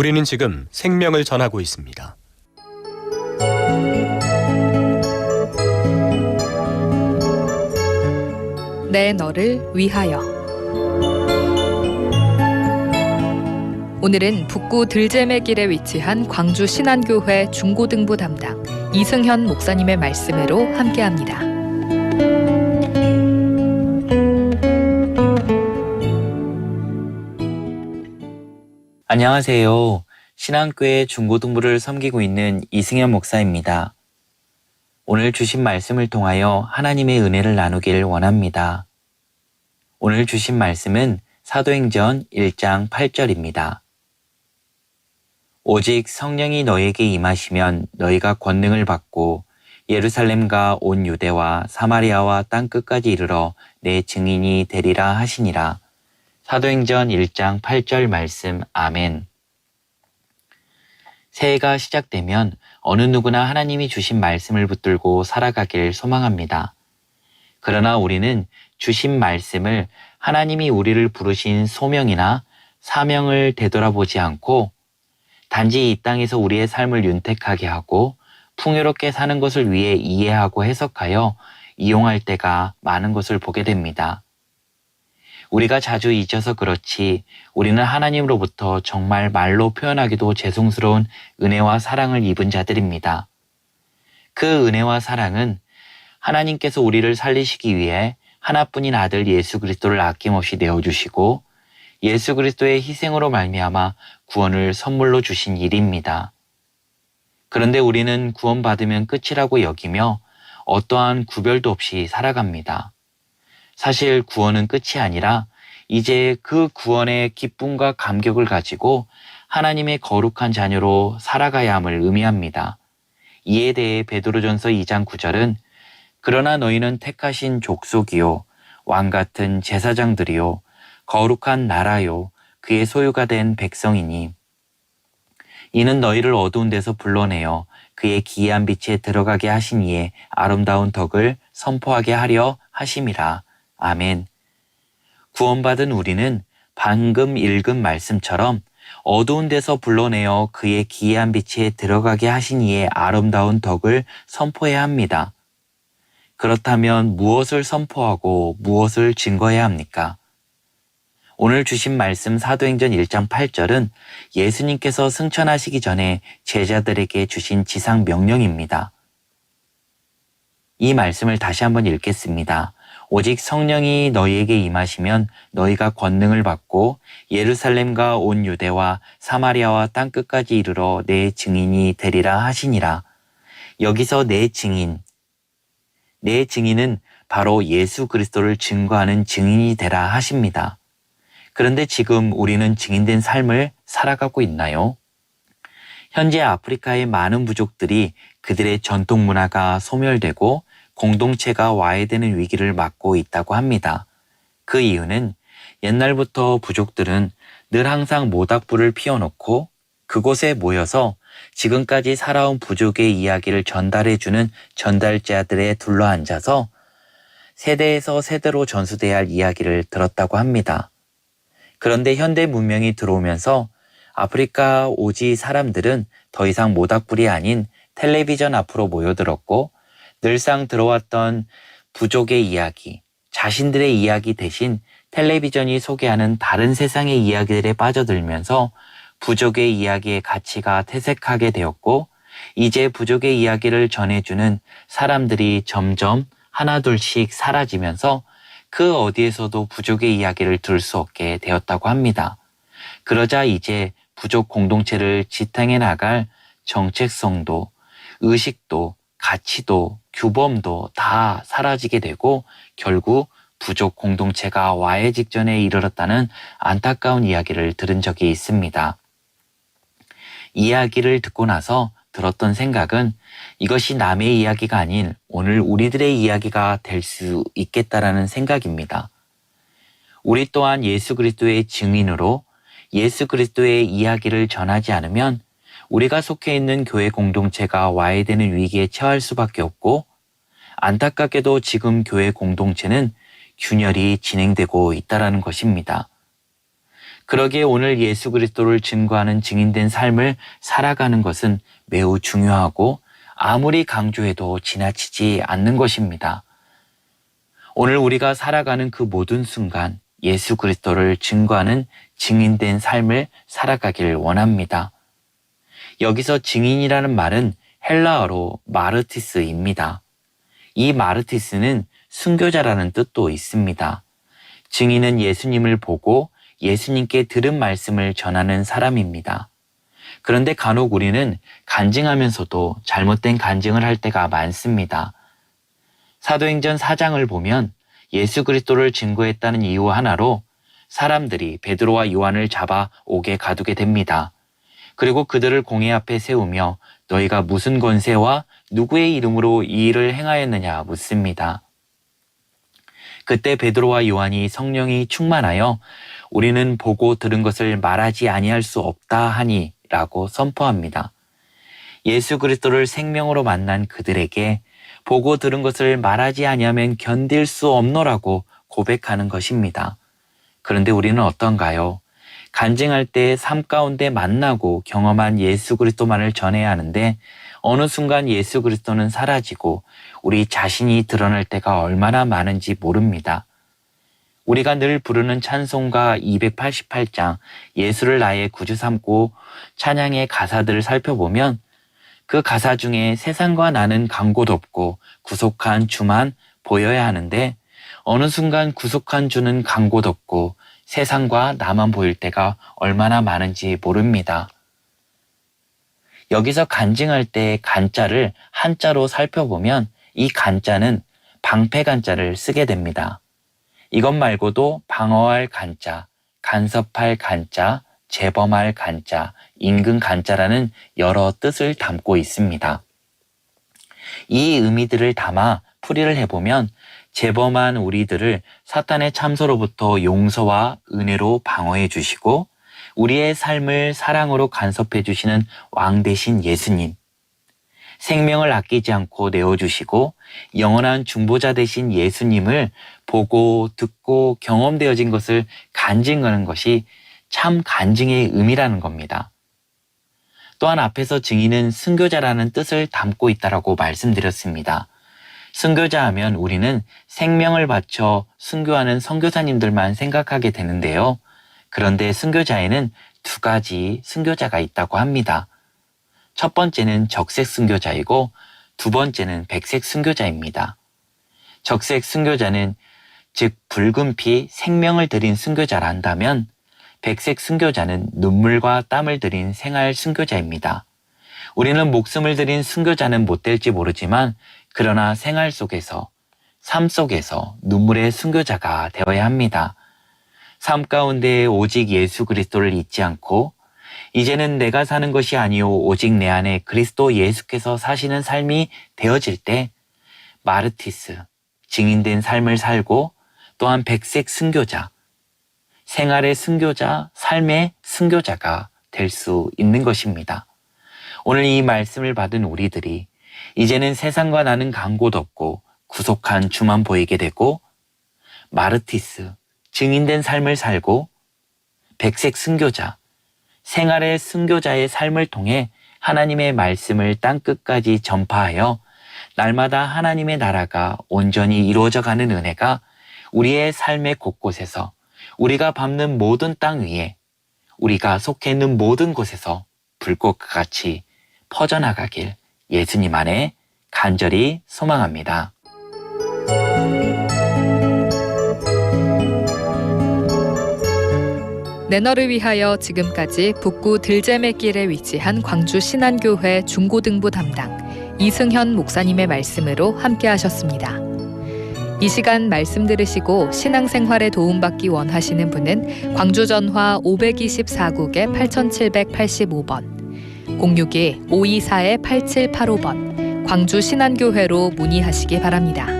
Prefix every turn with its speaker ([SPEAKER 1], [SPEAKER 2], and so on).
[SPEAKER 1] 우리는 지금 생명을 전하고 있습니다.
[SPEAKER 2] 내 너를 위하여. 오늘은 북구 들재매길에 위치한 광주 신안교회 중고등부 담당 이승현 목사님의 말씀으로 함께합니다.
[SPEAKER 3] 안녕하세요. 신안교회 중고등부를 섬기고 있는 이승현 목사입니다. 오늘 주신 말씀을 통하여 하나님의 은혜를 나누길 원합니다. 오늘 주신 말씀은 사도행전 1장 8절입니다. 오직 성령이 너에게 임하시면 너희가 권능을 받고 예루살렘과 온 유대와 사마리아와 땅끝까지 이르러 내 증인이 되리라 하시니라. 사도행전 1장 8절 말씀. 아멘. 새해가 시작되면 어느 누구나 하나님이 주신 말씀을 붙들고 살아가길 소망합니다. 그러나 우리는 주신 말씀을 하나님이 우리를 부르신 소명이나 사명을 되돌아보지 않고 단지 이 땅에서 우리의 삶을 윤택하게 하고 풍요롭게 사는 것을 위해 이해하고 해석하여 이용할 때가 많은 것을 보게 됩니다. 우리가 자주 잊어서 그렇지 우리는 하나님으로부터 정말 말로 표현하기도 죄송스러운 은혜와 사랑을 입은 자들입니다. 그 은혜와 사랑은 하나님께서 우리를 살리시기 위해 하나뿐인 아들 예수 그리스도를 아낌없이 내어주시고 예수 그리스도의 희생으로 말미암아 구원을 선물로 주신 일입니다. 그런데 우리는 구원받으면 끝이라고 여기며 어떠한 구별도 없이 살아갑니다. 사실 구원은 끝이 아니라 이제 그 구원의 기쁨과 감격을 가지고 하나님의 거룩한 자녀로 살아가야 함을 의미합니다. 이에 대해 베드로전서 2장 9절은 그러나 너희는 택하신 족속이요 왕같은 제사장들이요 거룩한 나라요 그의 소유가 된 백성이니 이는 너희를 어두운 데서 불러내어 그의 기이한 빛에 들어가게 하신 이의 아름다운 덕을 선포하게 하려 하심이라. 아멘. 구원받은 우리는 방금 읽은 말씀처럼 어두운 데서 불러내어 그의 기이한 빛에 들어가게 하신 이의 아름다운 덕을 선포해야 합니다. 그렇다면 무엇을 선포하고 무엇을 증거해야 합니까? 오늘 주신 말씀 사도행전 1장 8절은 예수님께서 승천하시기 전에 제자들에게 주신 지상 명령입니다. 이 말씀을 다시 한번 읽겠습니다. 오직 성령이 너희에게 임하시면 너희가 권능을 받고 예루살렘과 온 유대와 사마리아와 땅끝까지 이르러 내 증인이 되리라 하시니라. 여기서 내 증인은 바로 예수 그리스도를 증거하는 증인이 되라 하십니다. 그런데 지금 우리는 증인된 삶을 살아가고 있나요? 현재 아프리카의 많은 부족들이 그들의 전통 문화가 소멸되고 공동체가 와해되는 위기를 맞고 있다고 합니다. 그 이유는 옛날부터 부족들은 늘 항상 모닥불을 피워놓고 그곳에 모여서 지금까지 살아온 부족의 이야기를 전달해주는 전달자들에 둘러앉아서 세대에서 세대로 전수돼야 할 이야기를 들었다고 합니다. 그런데 현대 문명이 들어오면서 아프리카 오지 사람들은 더 이상 모닥불이 아닌 텔레비전 앞으로 모여들었고 늘상 들어왔던 부족의 이야기, 자신들의 이야기 대신 텔레비전이 소개하는 다른 세상의 이야기들에 빠져들면서 부족의 이야기의 가치가 퇴색하게 되었고 이제 부족의 이야기를 전해주는 사람들이 점점 하나둘씩 사라지면서 그 어디에서도 부족의 이야기를 들을 수 없게 되었다고 합니다. 그러자 이제 부족 공동체를 지탱해 나갈 정체성도, 의식도, 가치도, 규범도 다 사라지게 되고 결국 부족 공동체가 와해 직전에 이르렀다는 안타까운 이야기를 들은 적이 있습니다. 이야기를 듣고 나서 들었던 생각은 이것이 남의 이야기가 아닌 오늘 우리들의 이야기가 될 수 있겠다라는 생각입니다. 우리 또한 예수 그리스도의 증인으로 예수 그리스도의 이야기를 전하지 않으면 우리가 속해 있는 교회 공동체가 와해되는 위기에 처할 수밖에 없고 안타깝게도 지금 교회 공동체는 균열이 진행되고 있다는 것입니다. 그러기에 오늘 예수 그리스도를 증거하는 증인된 삶을 살아가는 것은 매우 중요하고 아무리 강조해도 지나치지 않는 것입니다. 오늘 우리가 살아가는 그 모든 순간 예수 그리스도를 증거하는 증인된 삶을 살아가길 원합니다. 여기서 증인이라는 말은 헬라어로 마르티스입니다. 이 마르티스는 순교자라는 뜻도 있습니다. 증인은 예수님을 보고 예수님께 들은 말씀을 전하는 사람입니다. 그런데 간혹 우리는 간증하면서도 잘못된 간증을 할 때가 많습니다. 사도행전 4장을 보면 예수 그리스도를 증거했다는 이유 하나로 사람들이 베드로와 요한을 잡아 옥에 가두게 됩니다. 그리고 그들을 공회 앞에 세우며 너희가 무슨 권세와 누구의 이름으로 이 일을 행하였느냐 묻습니다. 그때 베드로와 요한이 성령이 충만하여 우리는 보고 들은 것을 말하지 아니할 수 없다 하니 라고 선포합니다. 예수 그리스도를 생명으로 만난 그들에게 보고 들은 것을 말하지 아니하면 견딜 수 없노라고 고백하는 것입니다. 그런데 우리는 어떤가요? 간증할 때 삶 가운데 만나고 경험한 예수 그리스도만을 전해야 하는데 어느 순간 예수 그리스도는 사라지고 우리 자신이 드러날 때가 얼마나 많은지 모릅니다. 우리가 늘 부르는 찬송가 288장 예수를 나의 구주 삼고 찬양의 가사들을 살펴보면 그 가사 중에 세상과 나는 간 곳 없고 구속한 주만 보여야 하는데 어느 순간 구속한 주는 간 곳 없고 세상과 나만 보일 때가 얼마나 많은지 모릅니다. 여기서 간증할 때 간자를 한자로 살펴보면 이 간자는 방패 간자를 쓰게 됩니다. 이것 말고도 방어할 간자, 간섭할 간자, 재범할 간자, 임금 간자라는 여러 뜻을 담고 있습니다. 이 의미들을 담아 풀이를 해보면 재범한 우리들을 사탄의 참소로부터 용서와 은혜로 방어해 주시고 우리의 삶을 사랑으로 간섭해 주시는 왕 대신 예수님, 생명을 아끼지 않고 내어주시고 영원한 중보자 되신 예수님을 보고 듣고 경험되어진 것을 간증하는 것이 참 간증의 의미라는 겁니다. 또한 앞에서 증인은 순교자라는 뜻을 담고 있다고 말씀드렸습니다. 순교자 하면 우리는 생명을 바쳐 순교하는 선교사님들만 생각하게 되는데요. 그런데 순교자에는 두 가지 순교자가 있다고 합니다. 첫 번째는 적색 순교자이고 두 번째는 백색 순교자입니다. 적색 순교자는 즉 붉은 피 생명을 들인 순교자라 한다면 백색 순교자는 눈물과 땀을 들인 생활 순교자입니다. 우리는 목숨을 들인 순교자는 못 될지 모르지만 그러나 생활 속에서 삶 속에서 눈물의 순교자가 되어야 합니다. 삶 가운데 오직 예수 그리스도를 잊지 않고 이제는 내가 사는 것이 아니요 오직 내 안에 그리스도 예수께서 사시는 삶이 되어질 때 마르티스, 증인된 삶을 살고 또한 백색 순교자, 생활의 순교자, 삶의 순교자가 될 수 있는 것입니다. 오늘 이 말씀을 받은 우리들이 이제는 세상과 나는 간 곳 없고 구속한 주만 보이게 되고 마르티스, 증인된 삶을 살고 백색 순교자, 생활의 순교자의 삶을 통해 하나님의 말씀을 땅끝까지 전파하여 날마다 하나님의 나라가 온전히 이루어져 가는 은혜가 우리의 삶의 곳곳에서 우리가 밟는 모든 땅 위에 우리가 속해 있는 모든 곳에서 불꽃과 같이 퍼져나가길 예수님 안에 간절히 소망합니다.
[SPEAKER 2] 내너를 위하여 지금까지 북구 들재매길에 위치한 광주 신안교회 중고등부 담당 이승현 목사님의 말씀으로 함께하셨습니다. 이 시간 말씀 들으시고 신앙생활에 도움받기 원하시는 분은 광주 전화 524국에 8785번, 062-524-8785번 광주 신안교회로 문의하시기 바랍니다.